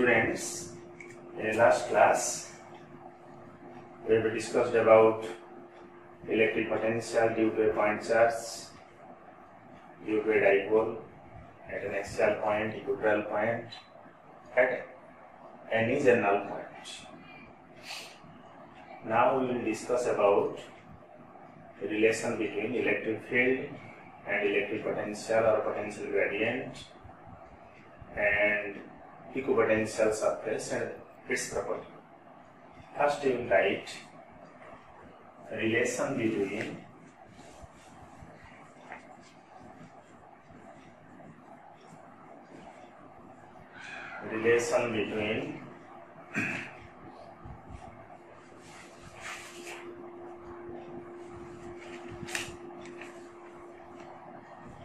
students, in last class we have discussed about electric potential due to a point charge, due to a dipole at an axial point, equatorial point, at any general point. Now we will discuss about the relation between electric field and electric potential or potential gradient and equipotential surface and its property. First you will write relation between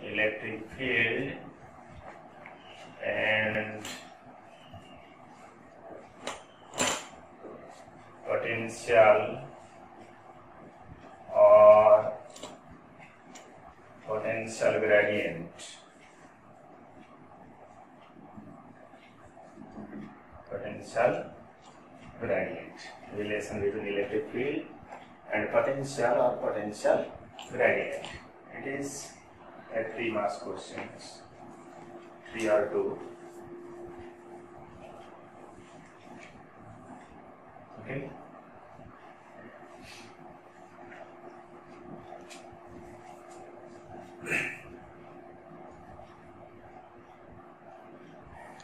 electric field and potential or potential gradient. Relation between electric field and potential or potential gradient. It is a 3 marks questions, 3 or 2. Okay.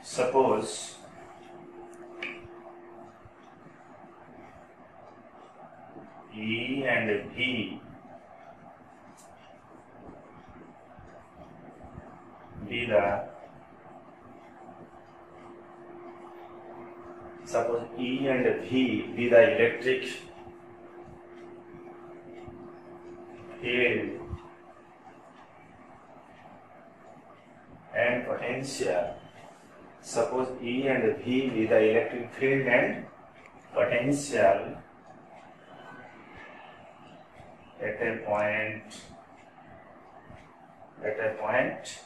Suppose E and V be the electric field and potential. Suppose E and V be the electric field and potential at a point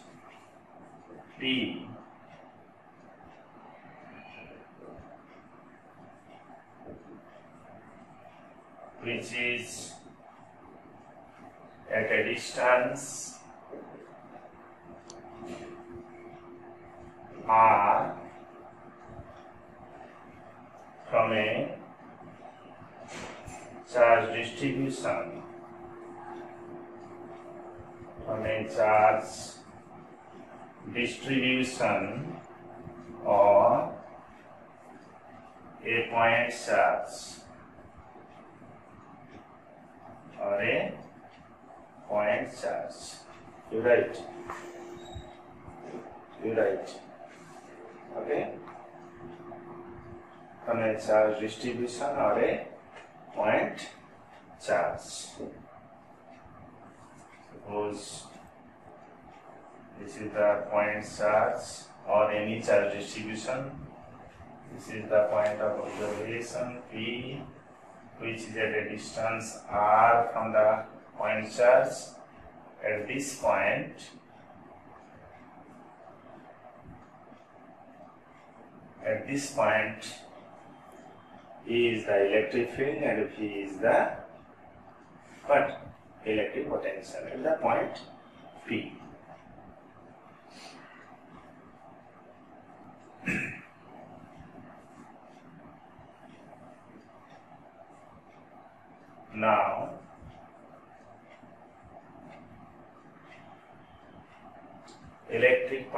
P, which is at a distance r from a charge distribution, or a point charge. You write. Okay. From a charge distribution or a point charge. Suppose this is the point charge or any charge distribution. This is the point of observation P, which is at a distance r from the point charge. At this point, E is the electric field and V is the electric potential at the point P. Now, electric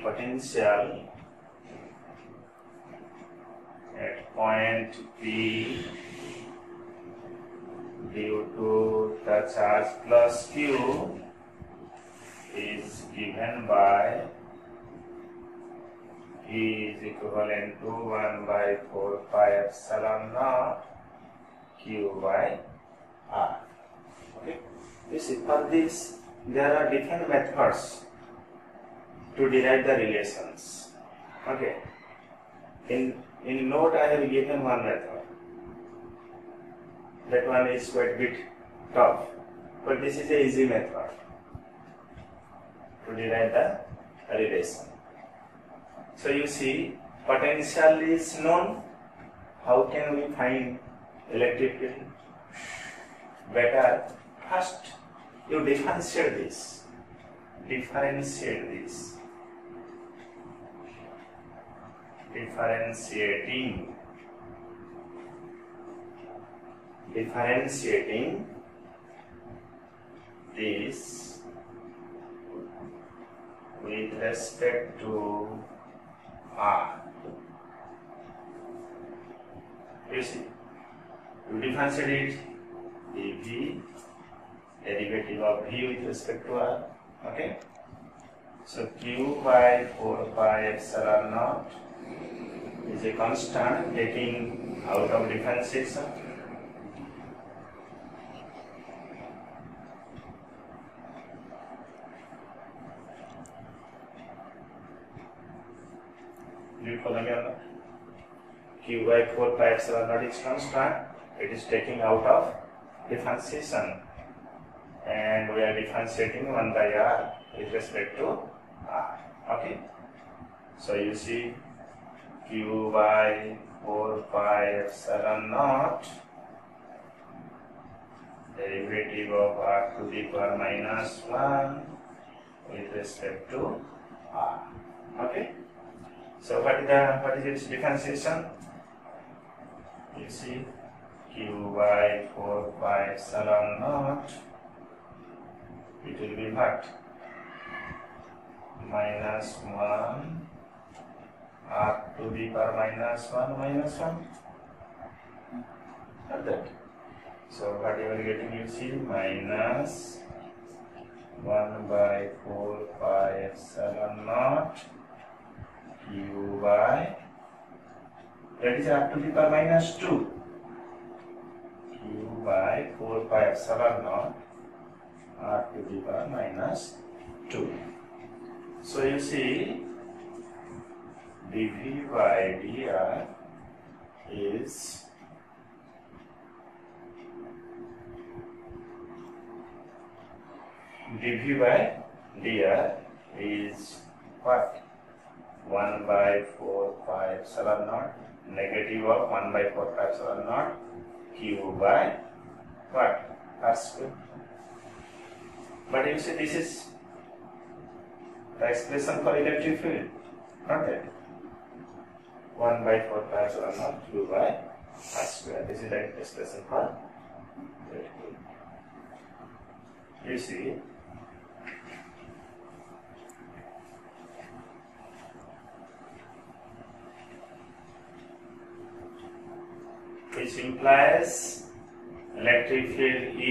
potential at point P due to the charge plus Q is given by E is equivalent to 1 by 4 pi epsilon naught Q by R. Okay. For this, there are different methods to derive the relations. Okay. In note I have given one method. That one is quite a bit tough, but this is a easy method to derive the relation. So you see, potential is known. How can we find electric field? Better, first you differentiate this. Differentiating this with respect to R. You see, you differentiate it, dV, derivative of V with respect to R. Okay? So Q by 4 pi epsilon naught is a constant taking out of differentiation. Do you follow me or not? Q by 4 pi epsilon naught is constant. It is taking out of differentiation, and we are differentiating 1 by R with respect to R. Okay? So you see, Q by 4 pi epsilon naught derivative of R to the power minus 1 with respect to R. Okay? So what is its differentiation? You see, Q by 4 pi epsilon naught, it will be what? Minus 1 R to the power minus 1 minus 1. Like that. So what you are getting, you see, minus 1 by 4 pi epsilon naught Q by, that is R to the power minus 2, Q by 4 pi epsilon naught R to the power minus 2. So you see, dV by dr is what? 1 by 4 pi epsilon naught, negative of 1 by 4 pi epsilon naught Q by what? R square. But you see, this is the expression for electric field, not that. 1 by 4 pi epsilon naught Q by R square. This is the expression for electric field. You see, which implies electric field E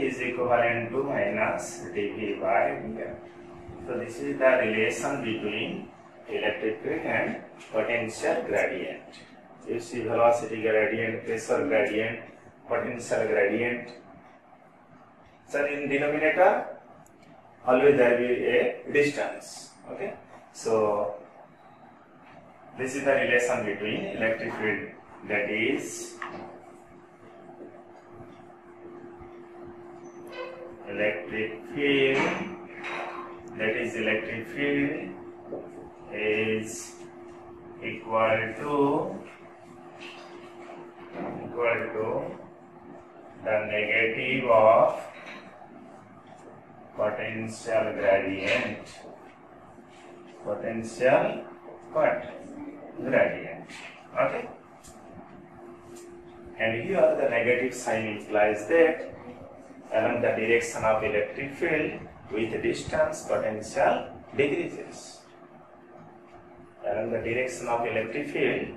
is equivalent to minus dV by dr. So this is the relation between electric field and potential gradient. You see, velocity gradient, pressure gradient, potential gradient. So in denominator, always there will be a distance. Okay. So this is the relation between electric field, that is electric field is equal to the negative of potential gradient. Okay. And here the negative sign implies that along the direction of electric field with distance, potential decreases. Along the direction of electric field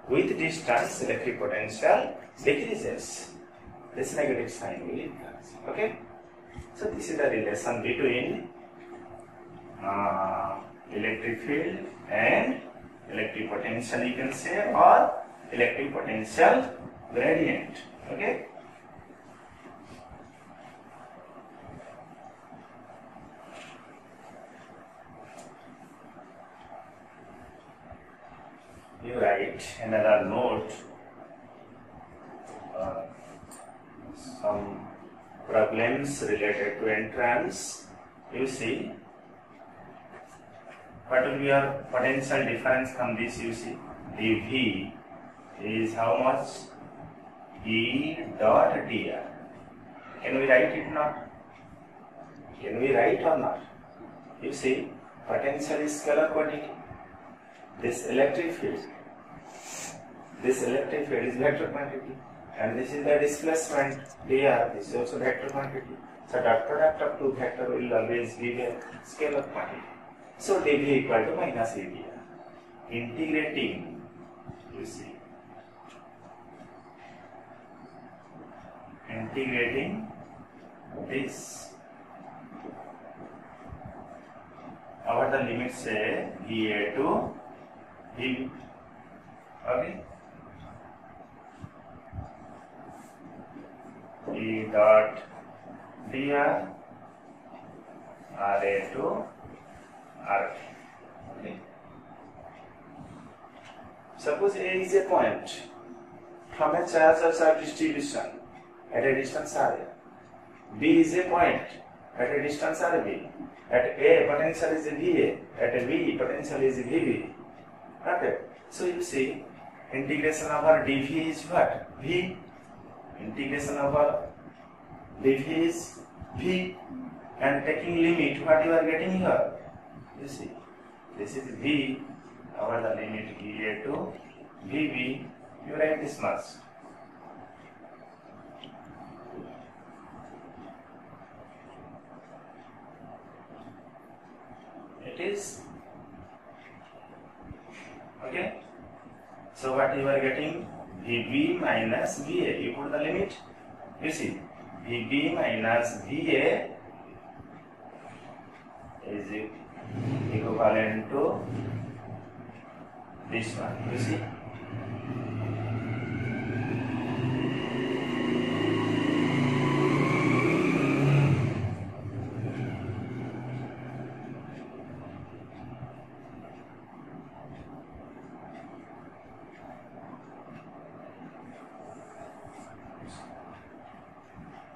with distance, electric potential decreases. This negative sign will increase. Okay. So this is the relation between electric field and electric potential, you can say, or electric potential gradient. Okay. You write another note. some problems related to entrance. You see, what will be your potential difference from this? You see, dV is how much? E dot dr. Can we write it not? Can we write or not? You see, potential is scalar quantity. This electric field is vector quantity, and this is the displacement dr. This is also vector quantity. So dot product of two vector will always give a scalar quantity. So dV equal to minus E dr. Integrating, you see, integrating this over the limit, say VA to VB. Okay, E dot dr RA to RB. Okay. Suppose A is a point from a charge or charge distribution at a distance R. B is a point at a distance RB. At A, potential is VA. At B, potential is VB. Okay. So you see, integration over dV is what? V. Integration over dV is V. And taking limit, what you are getting here? You see, this is V over the limit VA to VB. You write this much. It is okay. So what you are getting? VB minus VA. You put the limit. You see, VB minus VA is equivalent to this one. You see.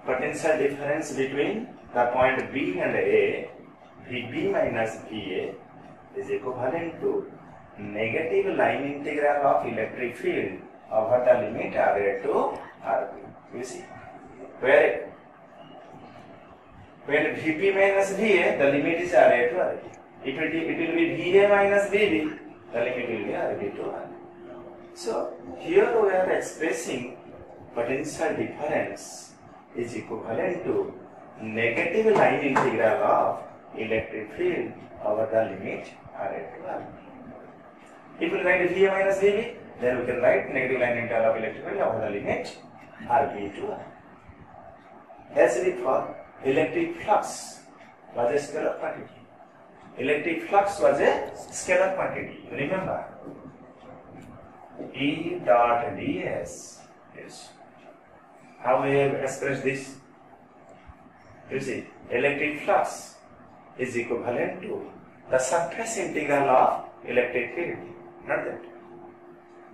Potential difference between the point B and A, VB minus VA, is equivalent to negative line integral of electric field over the limit RA to RB. You see, where when VB minus VA, the limit is RA to RB. If it will be VA minus VB, the limit will be RB to RB. So here we are expressing potential difference is equivalent to negative line integral of electric field over the limit RA to RB. If we write VA minus VB, then we can write negative line integral of electric field over the limit RB to RB. As before, electric flux was a scalar quantity. Electric flux was a scalar quantity. You remember? E dot ds. Yes. How we have expressed this? You see, electric flux is equivalent to the surface integral of electric field. Not that.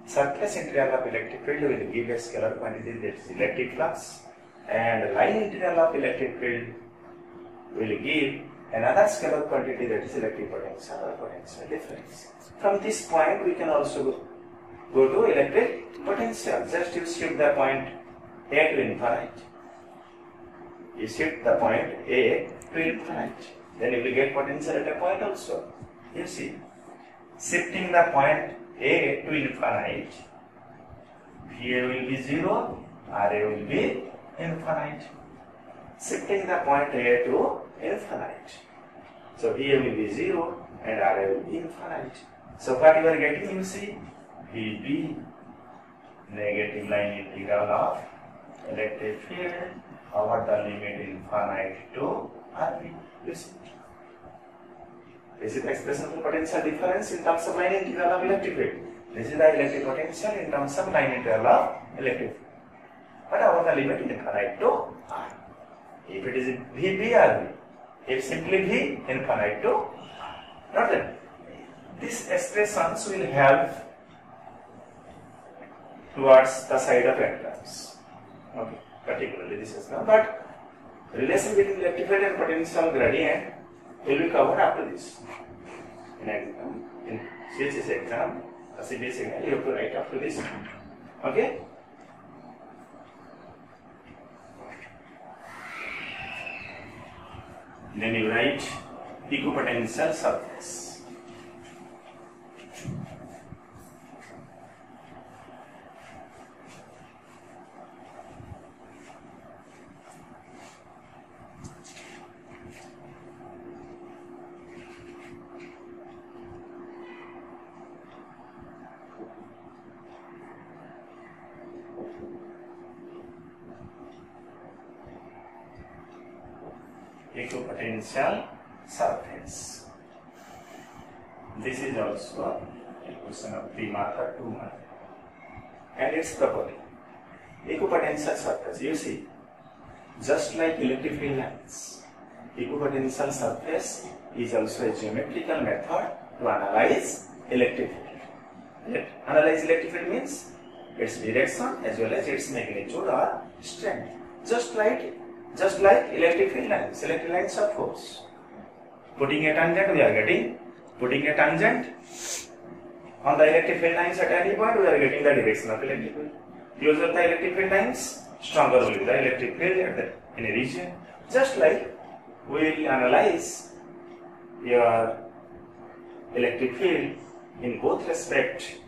Surface integral of electric field will give a scalar quantity, that is electric flux, and line integral of electric field will give another scalar quantity, that is electric potential or potential difference. From this point we can also go to electric potential. Just you shift the point A to infinite. You shift the point A to infinite. Then you will get potential at a point also. You see, shifting the point A to infinite, VA will be 0, RA will be infinite. Shifting the point A to infinite. So VA will be 0 and RA will be infinite. So what you are getting, you see, VB, negative line integral of electric field over the limit infinite to RB. You see. This is the expression of potential difference in terms of line integral of electric field. This is the electric potential in terms of line integral of electric field. But over the limit infinite to R. If it is VB RB, if simply V infinite to R. Not that. These expressions will help towards the side of entrance. Okay. particularly this is not, but relation between electric field and potential gradient will be covered after this. In CHS exam, CBS exam, you have to write after this. Okay? Then you write equipotential surface. Equipotential surface. This is also a question of 3 mark or 2 mark. And its property. Equipotential surface. You see, just like electric field lines, equipotential surface is also a geometrical method to analyze electric field. Analyze electric field means its direction as well as its magnitude or strength. Just like electric field lines, electric lines of force. Putting a tangent, we are getting, putting a tangent on the electric field lines at any point, we are getting the direction of electric field. Use of the electric field lines, stronger will be the electric field at any region. Just like we will analyze your electric field in both respect,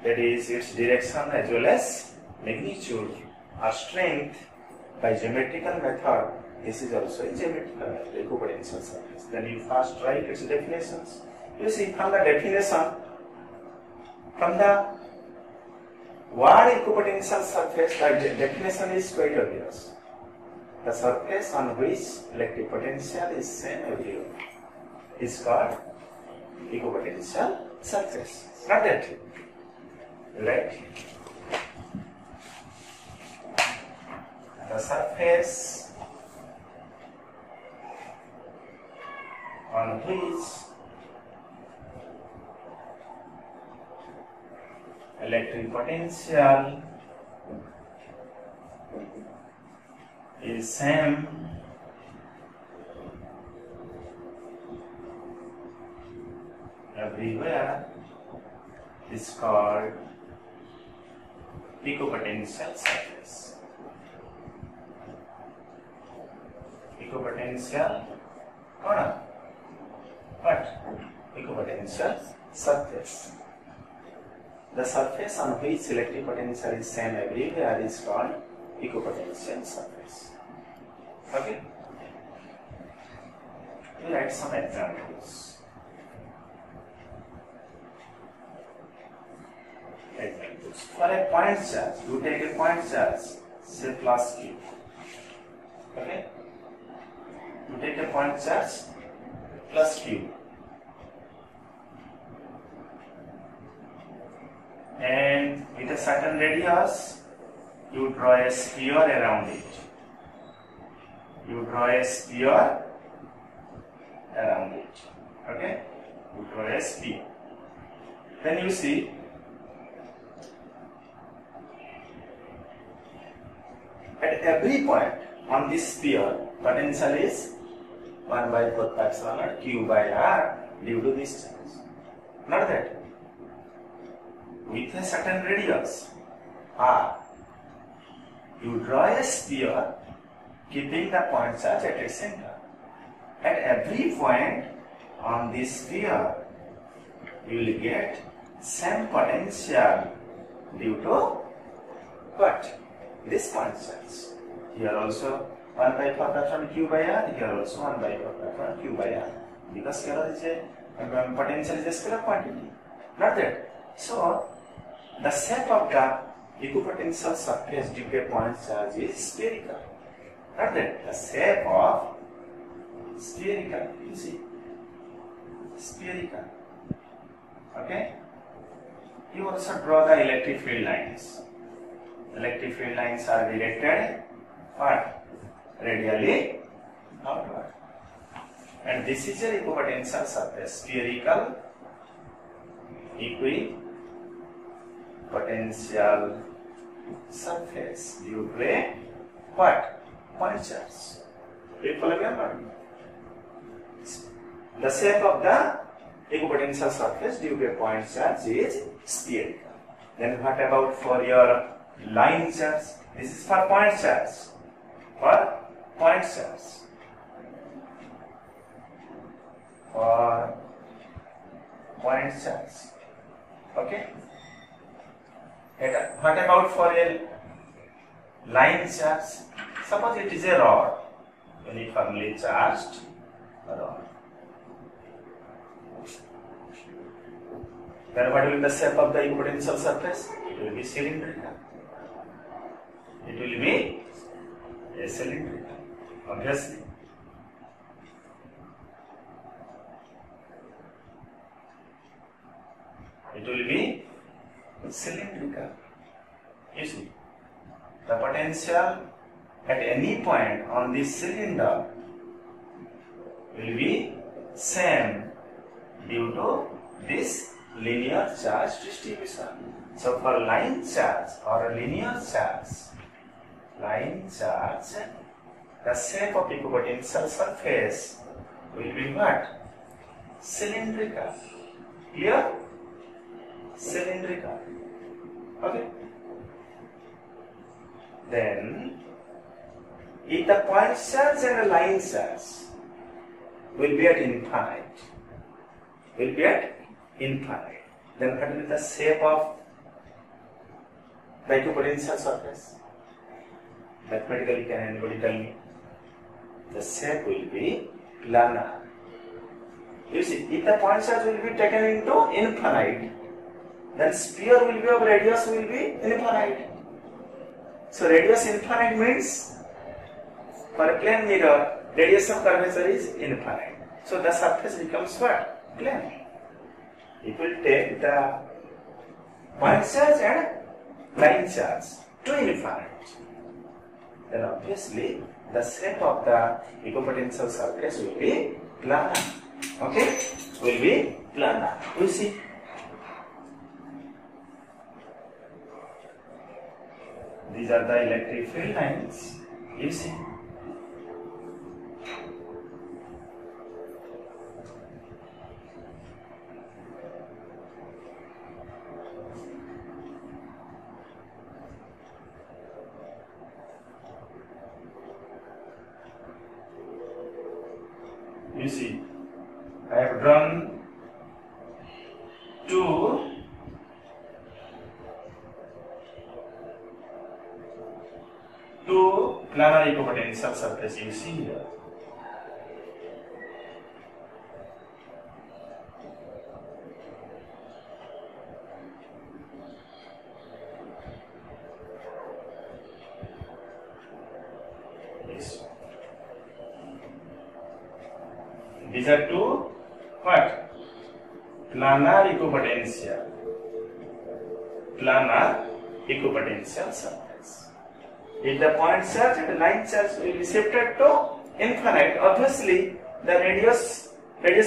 that is its direction as well as magnitude or strength, by geometrical method. This is also a geometrical method, equipotential surface. Then you first write its definitions. You see, from the definition, from the word equipotential surface, the definition is quite obvious. The surface on which electric potential is same everywhere is called equipotential surface. Not that, right? The surface on which electric potential is same everywhere is called equipotential surface. Equipotential equipotential surface. The surface on which electric potential is same everywhere is called equipotential surface. Okay? We write some examples. For a point charge, you take a point charge, say plus Q. Okay? You take a point charge plus Q. And with a certain radius, you draw a sphere around it. You draw a sphere around it. Okay? You draw a sphere. Then you see at every point on this sphere, potential is 1 by 4 pi epsilon naught Q by R due to this charge. Not that. With a certain radius R, you draw a sphere keeping the point charge at its center. At every point on this sphere, you will get same potential due to what? This point charge. Here also 1 by 4 pi epsilon Q by R, here also 1 by 4 pi epsilon Q by R. Because scalar is a potential is a scalar quantity. Not that. So the shape of the equipotential surface due to a point charge is spherical. Not that. The shape of spherical. You see, spherical. Okay. You also draw the electric field lines. Electric field lines are directed what? Radially outward. And this is a equipotential surface, spherical equipotential surface due to a what? Point charge. Do you follow me or not? The shape of the equipotential surface due to a point charge is spherical. Then what about for your line charge? This is for point charge. For point charge. For point charge. Okay? And what about for a line charge? Suppose it is a rod, uniformly charged rod. Then what will be the shape of the equipotential surface? It will be cylindrical. It will be a cylindrical, obviously. It will be cylindrical. You see, the potential at any point on this cylinder will be same due to this linear charge distribution. So for line charge or linear charge, the shape of equipotential surface will be what? Cylindrical. Clear? Cylindrical. Okay. Then, if the point charge and the line charge will be at infinite, then what will be the shape of the equipotential surface? Mathematically, can anybody tell me? The shape will be planar. You see, if the point charge will be taken into infinite, then sphere will be of radius will be infinite. So radius infinite means for a plane mirror, radius of curvature is infinite. So the surface becomes what? Plane. If we take the point charge and line charge to infinite, then obviously the shape of the equipotential surface will be planar. Okay? Will be planar. You see? These are the electric field lines. You see? You see, I have drawn two planar equipotential surface. You see here. Yes. These are two what? Planar equipotential surface. If the point charge and the line charge will be shifted to infinite, obviously the radius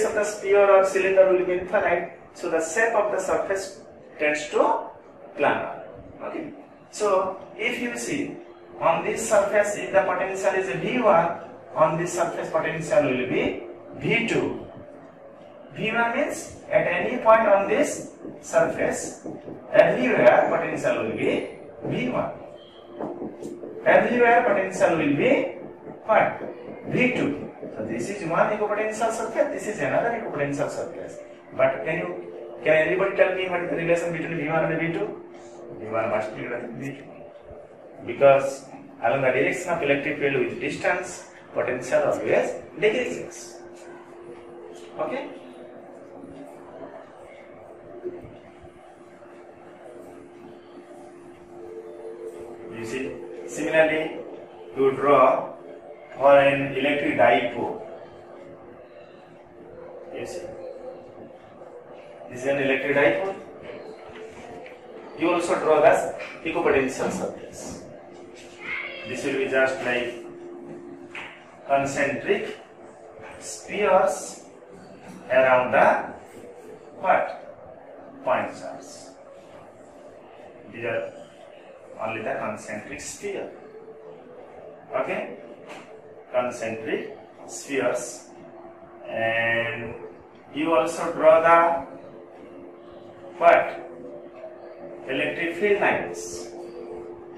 of the sphere or cylinder will be infinite, so the shape of the surface tends to planar. Okay. So if you see on this surface, if the potential is V1, on this surface potential will be V2. V1 means at any point on this surface, everywhere potential will be V1. Everywhere potential will be what? V2. So this is one equipotential surface, this is another equipotential surface. But can anybody tell me what is the relation between V1 and V2? V1 must be greater than V2. Because along the direction of electric field with distance, potential always decreases. Okay? You see, similarly, you draw for an electric dipole. You see, this is an electric dipole. You also draw the equipotential surface. This will be just like concentric spheres around the what? Point charge. These are only the concentric sphere. Okay, concentric spheres. And you also draw the what? Electric field lines.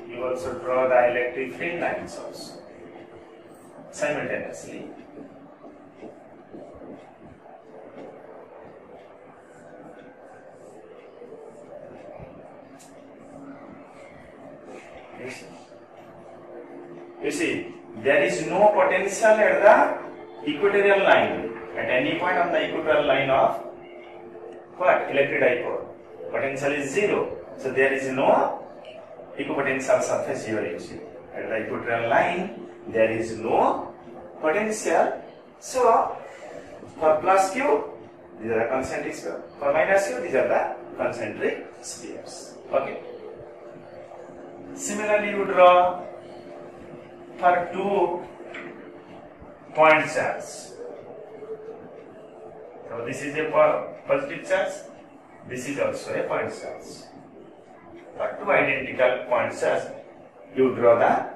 You also draw the electric field lines also simultaneously. You see, there is no potential at the equatorial line, at any point on the equatorial line of what? Electric dipole. Potential is 0. So there is no equipotential surface here, you see. At the equatorial line, there is no potential. So for plus Q, these are the concentric spheres. For minus Q, these are the concentric spheres. Okay. Similarly, you draw for 2 point charge. So this is a positive charge. This is also a point charge. For 2 identical point charge, you draw the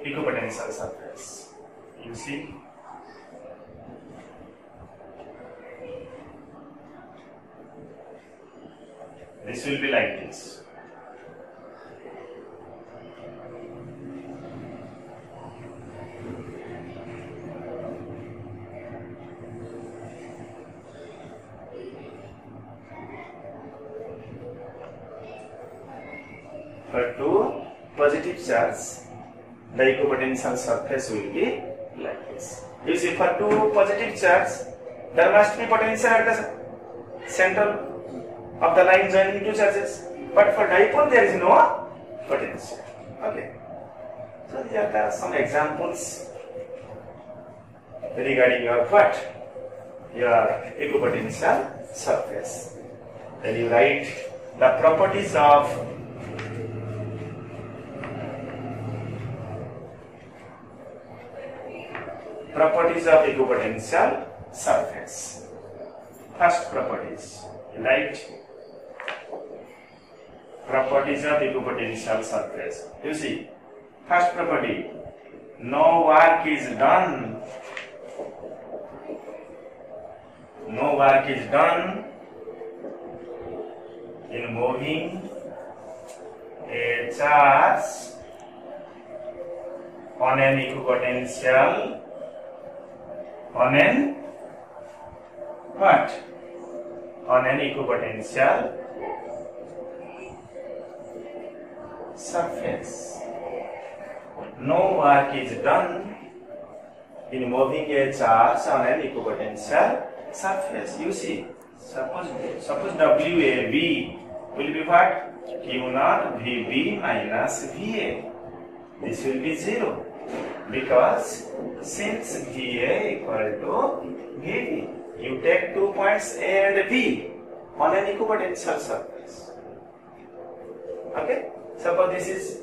equipotential surface. You see. This will be like this. For 2 positive charge, the equipotential surface will be like this. You see, for 2 positive charge, there must be potential at the center of the line joining 2 charges. But for dipole, there is no potential. Okay. So these are some examples regarding your what? Your equipotential surface. Then you write the properties of equipotential surface. First properties, right? Properties of equipotential surface. You see, first property, no work is done. No work is done in moving a charge on an equipotential on an what? On an equipotential surface. No work is done in moving a charge on an equipotential surface. You see, suppose WAB will be what? Q naught VB minus VA. This will be 0. Because since VA equal to VB, you take 2 points A and B on an equipotential surface. Okay? Suppose this is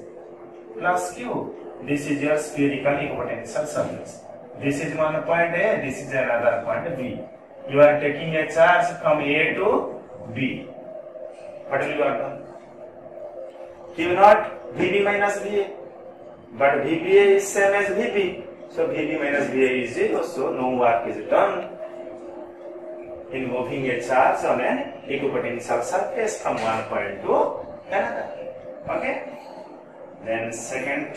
plus Q. This is your spherical equipotential surface. This is one point A, this is another point B. You are taking a charge from A to B. What will you have done? Q naught VB minus VA. But VBA is same as VB. So VB minus VA is 0. So no work is done in moving a charge on an equipotential surface from one point to another. Okay? Then second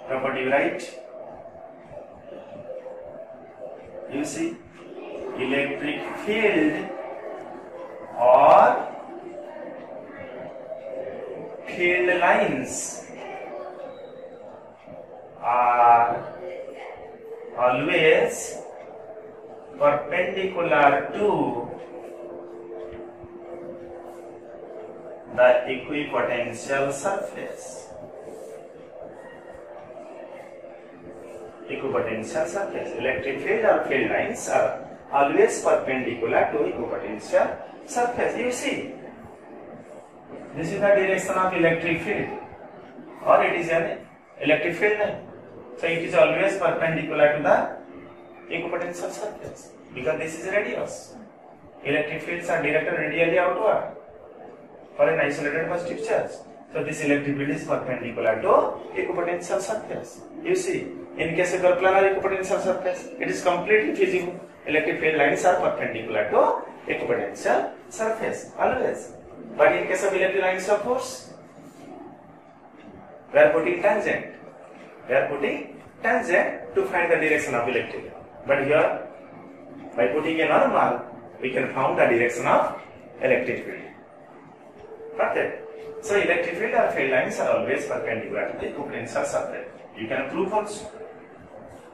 property, right? You see, electric field or field lines are always perpendicular to the equipotential surface. Equipotential surface. Electric field or field lines are always perpendicular to equipotential surface. You see, this is the direction of electric field, or it is an electric field line. So it is always perpendicular to the equipotential surface because this is radius. Electric fields are directed radially outward for an isolated positive charge. So this electric field is perpendicular to equipotential surface. You see, in case of planar equipotential surface, it is completely feasible. Electric field lines are perpendicular to equipotential surface always. But in case of electric lines of force, we are putting tangent. We are putting tangent to find the direction of electric. But here, by putting a normal, we can find the direction of electric field. Got that? So electric field or field lines are always perpendicular to the equipotential surface. You can prove also.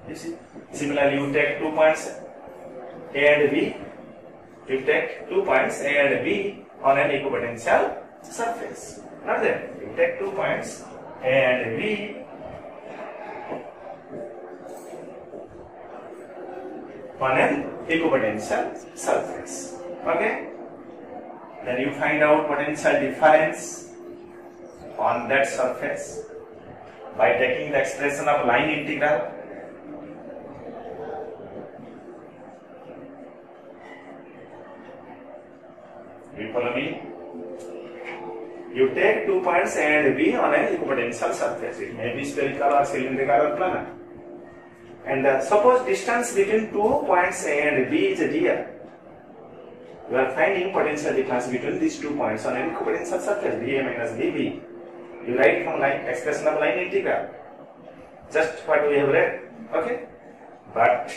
You see. Similarly, you take 2 points A and B. You take 2 points A and B on an equipotential surface. Not that. You take 2 points A and B on an equipotential surface. Okay? Then you find out potential difference on that surface by taking the expression of line integral. You follow me? You take 2 points A and B on an equipotential surface. It may be spherical or cylindrical or planar. And suppose distance between 2 points A and B is dr. You are finding potential difference between these 2 points on an equipotential surface, dA minus dB. You write from line expression of line integral. Just what we have read. Okay? But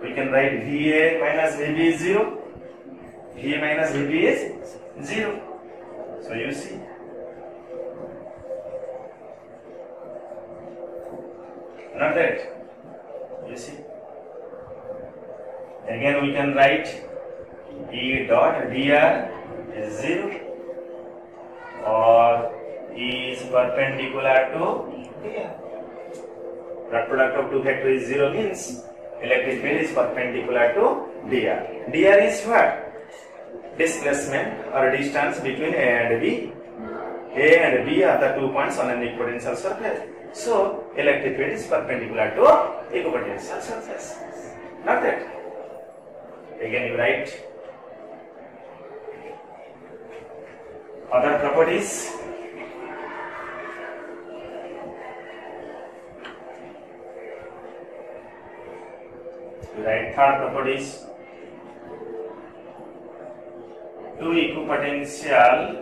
we can write VA minus VB is 0. VA minus VB is 0. So you see. Not that. You see. Again we can write E dot dr is 0 or E is perpendicular to dr. Dot product of two vectors is 0 means electric field is perpendicular to dr. Dr is what? Displacement or distance between A and B. A and B are the 2 points on an equipotential surface. So electric field is perpendicular to equipotential surface. Not that. Again you write other properties. You write third properties. Two equipotential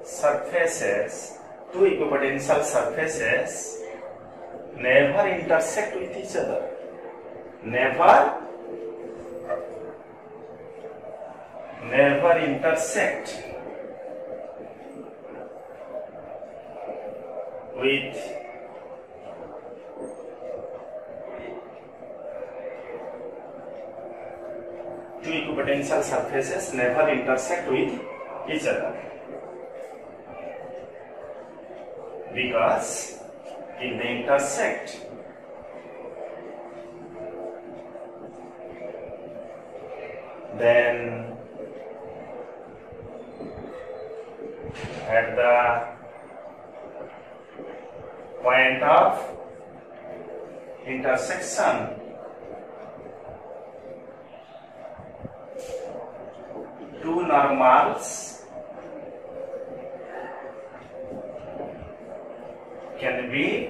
surfaces never intersect with each other. Never intersect with two equipotential surfaces never intersect with each other, because if they intersect, then at the point of intersection, two normals can be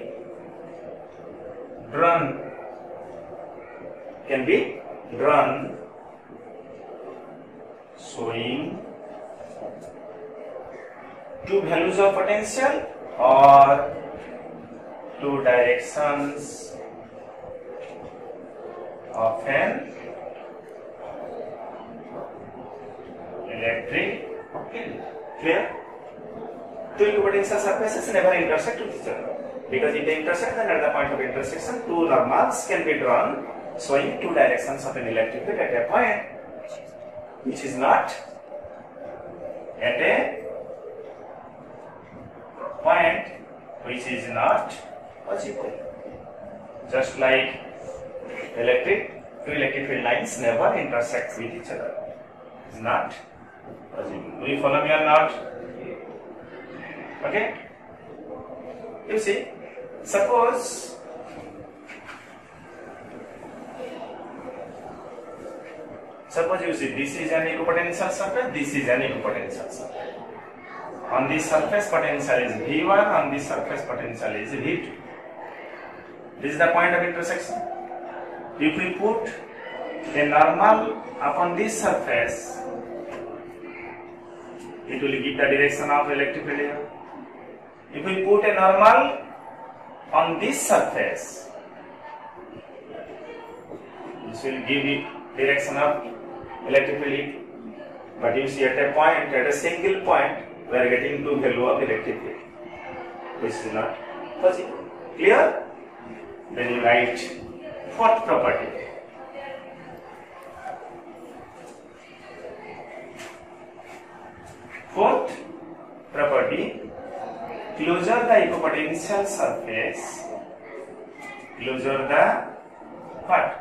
drawn showing two values of potential or two directions of an electric field. Clear? Two equipotential surfaces never intersect with each other, because if they intersect, then at the point of intersection, two normals can be drawn showing two directions of an electric field at a point which is not possible. Just like two electric field lines never intersect with each other. It's not possible. Do you follow me or not? Okay? You see, suppose Suppose you see this is an equipotential surface, this is an equipotential surface. On this surface potential is V1, on this surface potential is V2. This is the point of intersection. If we put a normal upon this surface, it will give the direction of electric field here. If we put a normal on this surface, this will give the direction of electric field. But you see at a point, at a single point, we are getting to value of electric field, which is not possible. Clear? Then you write fourth property. Fourth property, closure the equipotential surface, closure the what?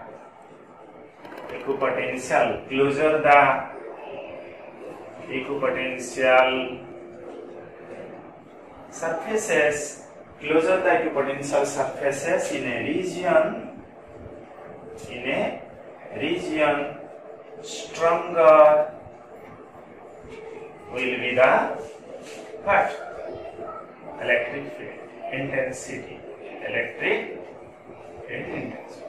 Equipotential, closure the equipotential surfaces, closure the equipotential surfaces in a region stronger will be the what? Electric field intensity. Electric field intensity.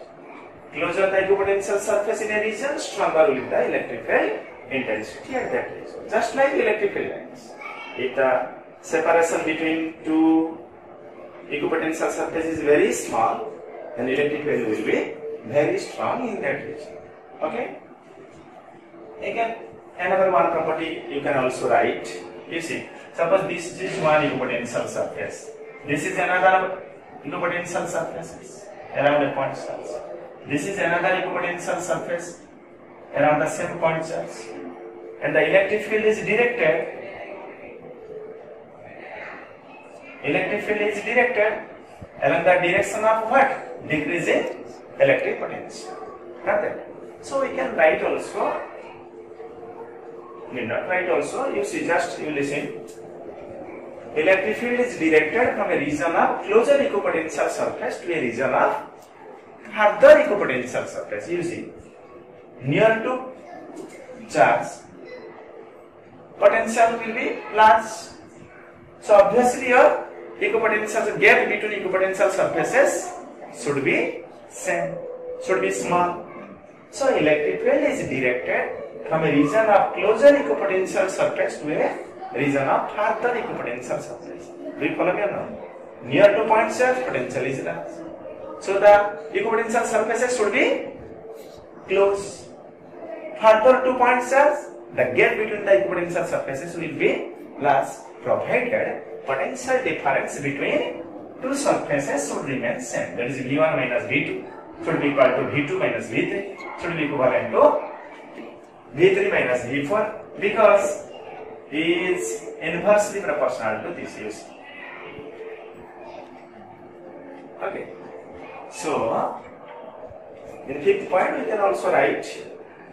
Closer the equipotential surface in a region, stronger will be the electric field intensity at that region. Just like electric field lines. If the separation between two equipotential surfaces is very small, then electric field will be very strong in that region. Okay? Again, another one property you can also write. You see, suppose this is one equipotential surface. This is another equipotential surface around a point charge. This is another equipotential surface around the same point charge. And the electric field is directed. Electric field is directed along the direction of what? Decreasing electric potential. Got that? So we can write also. Need not write also. You see, just you listen. Electric field is directed from a region of closer equipotential surface to a region of further equipotential surface. You see, near to charge, potential will be large. So obviously your equipotential gap between equipotential surfaces should be same, should be small. So electric field is directed from a region of closer equipotential surface to a region of further equipotential surface. Do you follow me or not? Near to point charge, potential is large. So the equipotential surfaces should be close. Further to point charge, the gap between the equipotential surfaces will be large, provided potential difference between two surfaces should remain same. That is V1 minus V2 should be equal to V2 minus V3, should be equivalent to V3 minus V4, because it is inversely proportional to this. You see. Okay. So, in fifth point, we can also write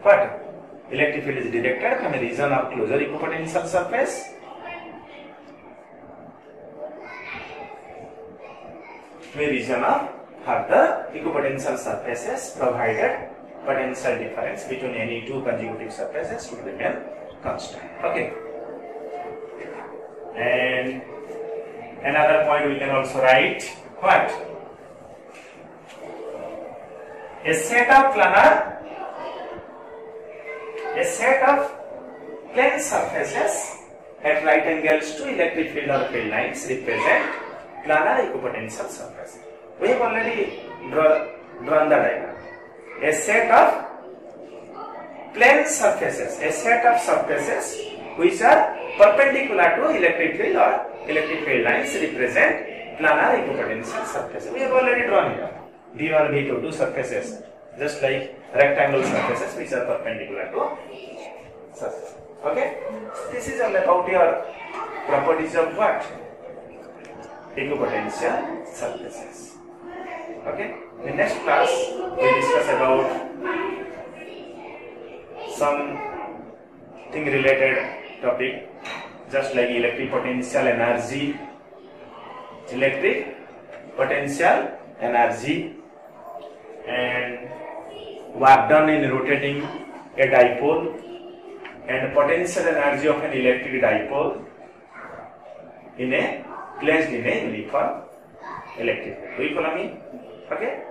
what? Electric field is directed from a region of closer equipotential surface to a region of further equipotential surfaces, provided potential difference between any two consecutive surfaces should remain constant. Okay. And another point we can also write what? A set of plane surfaces at right angles to electric field or field lines represent planar equipotential surface. We have already drawn the diagram. A set of plane surfaces, a set of surfaces which are perpendicular to electric field or electric field lines represent planar equipotential surfaces. We have already drawn here. V1, V2, two surfaces, just like rectangle surfaces which are perpendicular to surface. Okay? This is all about your properties of what? Equipotential surfaces. Okay? In the next class, we discuss about something related topic, just like electric potential energy, and work done in rotating a dipole and potential energy of an electric dipole in a placed in a uniform electric field. Do you follow me? Okay.